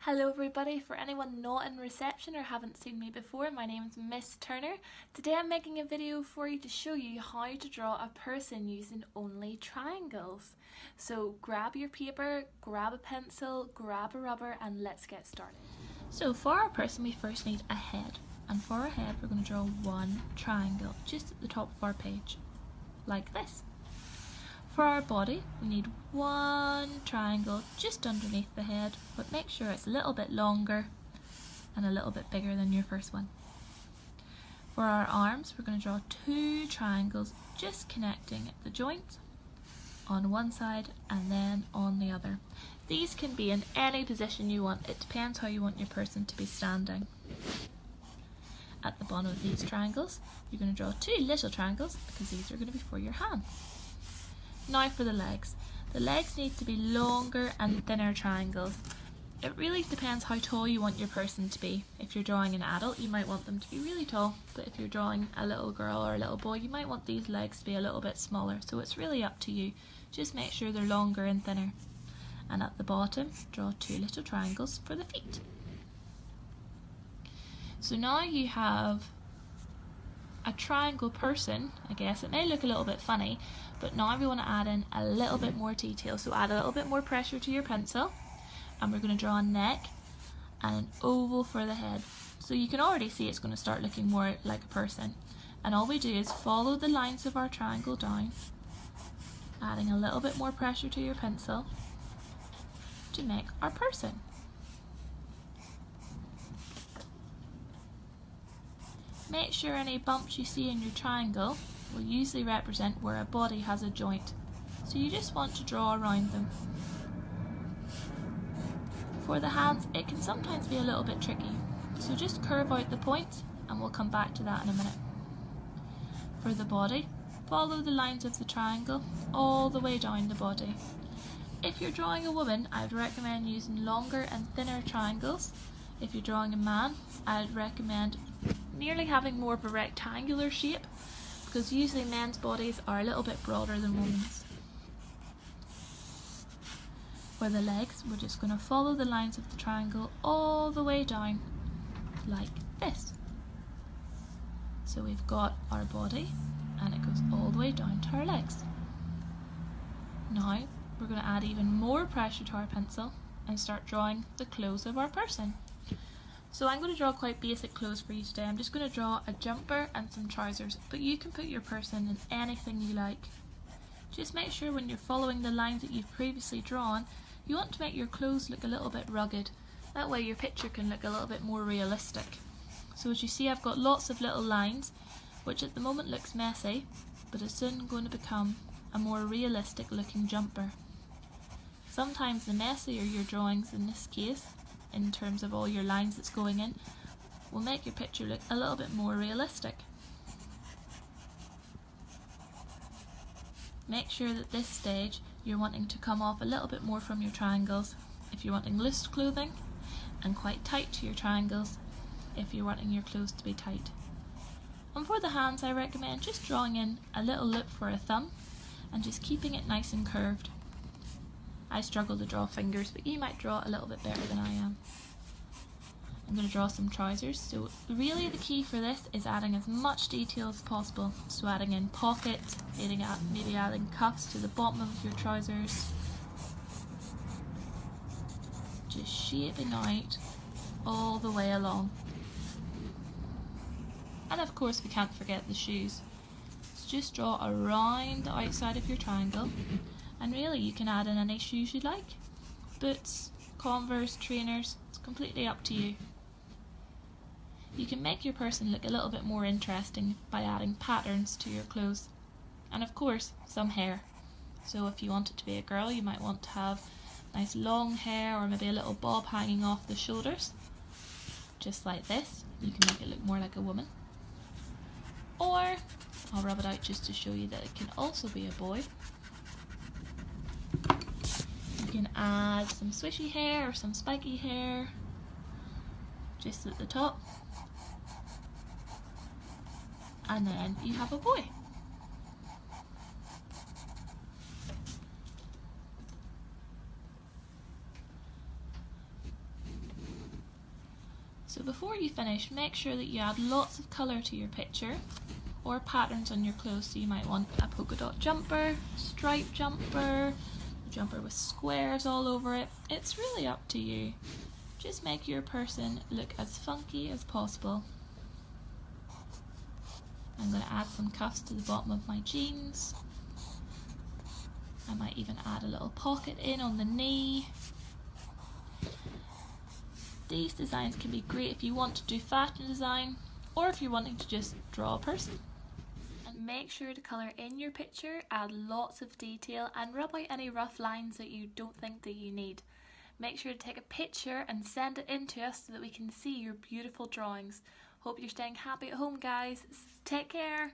Hello everybody, for anyone not in reception or haven't seen me before, my name is Miss Turner. Today I'm making a video for you to show you how to draw a person using only triangles. So grab your paper, grab a pencil, grab a rubber and let's get started. So for our person we first need a head, and for our head we're going to draw one triangle just at the top of our page, like this. For our body, we need one triangle just underneath the head, but make sure it's a little bit longer and a little bit bigger than your first one. For our arms, we're going to draw two triangles just connecting at the joint on one side and then on the other. These can be in any position you want, it depends how you want your person to be standing. At the bottom of these triangles, you're going to draw two little triangles because these are going to be for your hands. Now for the legs. The legs need to be longer and thinner triangles. It really depends how tall you want your person to be. If you're drawing an adult, you might want them to be really tall, but if you're drawing a little girl or a little boy, you might want these legs to be a little bit smaller, so it's really up to you. Just make sure they're longer and thinner. And at the bottom, draw two little triangles for the feet. So now you have a triangle person. I guess it may look a little bit funny, but now we want to add in a little bit more detail, so add a little bit more pressure to your pencil, and we're going to draw a neck and an oval for the head. So you can already see it's going to start looking more like a person, and all we do is follow the lines of our triangle down, adding a little bit more pressure to your pencil to make our person. Make sure any bumps you see in your triangle will usually represent where a body has a joint, so you just want to draw around them. For the hands, it can sometimes be a little bit tricky, so just curve out the points and we'll come back to that in a minute. For the body, follow the lines of the triangle all the way down the body. If you're drawing a woman, I'd recommend using longer and thinner triangles. If you're drawing a man, I'd recommend nearly having more of a rectangular shape, because usually men's bodies are a little bit broader than women's. For the legs, we're just going to follow the lines of the triangle all the way down, like this. So we've got our body, and it goes all the way down to our legs. Now, we're going to add even more pressure to our pencil and start drawing the clothes of our person. So I'm going to draw quite basic clothes for you today. I'm just going to draw a jumper and some trousers, but you can put your person in anything you like. Just make sure when you're following the lines that you've previously drawn, you want to make your clothes look a little bit rugged. That way your picture can look a little bit more realistic. So as you see, I've got lots of little lines, which at the moment looks messy, but is soon going to become a more realistic looking jumper. Sometimes the messier your drawings in this case, in terms of all your lines that's going in, will make your picture look a little bit more realistic. Make sure that this stage you're wanting to come off a little bit more from your triangles if you're wanting loose clothing, and quite tight to your triangles if you're wanting your clothes to be tight. And for the hands, I recommend just drawing in a little loop for a thumb and just keeping it nice and curved. I struggle to draw fingers, but you might draw a little bit better than I am. I'm going to draw some trousers, so really the key for this is adding as much detail as possible. So adding in pockets, maybe adding cuffs to the bottom of your trousers. Just shaping out all the way along. And of course we can't forget the shoes. So just draw around the outside of your triangle. And really you can add in any shoes you like. Boots, Converse, trainers, it's completely up to you. You can make your person look a little bit more interesting by adding patterns to your clothes. And of course, some hair. So if you want it to be a girl, you might want to have nice long hair or maybe a little bob hanging off the shoulders. Just like this. You can make it look more like a woman. Or, I'll rub it out just to show you that it can also be a boy. You can add some swishy hair or some spiky hair just at the top, and then you have a boy. So before you finish, make sure that you add lots of colour to your picture or patterns on your clothes. So you might want a polka dot jumper, striped jumper, a jumper with squares all over it. It's really up to you. Just make your person look as funky as possible. I'm going to add some cuffs to the bottom of my jeans. I might even add a little pocket in on the knee. These designs can be great if you want to do fashion design or if you're wanting to just draw a person. And make sure to colour in your picture, add lots of detail and rub out any rough lines that you don't think that you need. Make sure to take a picture and send it in to us so that we can see your beautiful drawings. Hope you're staying happy at home, guys. Take care.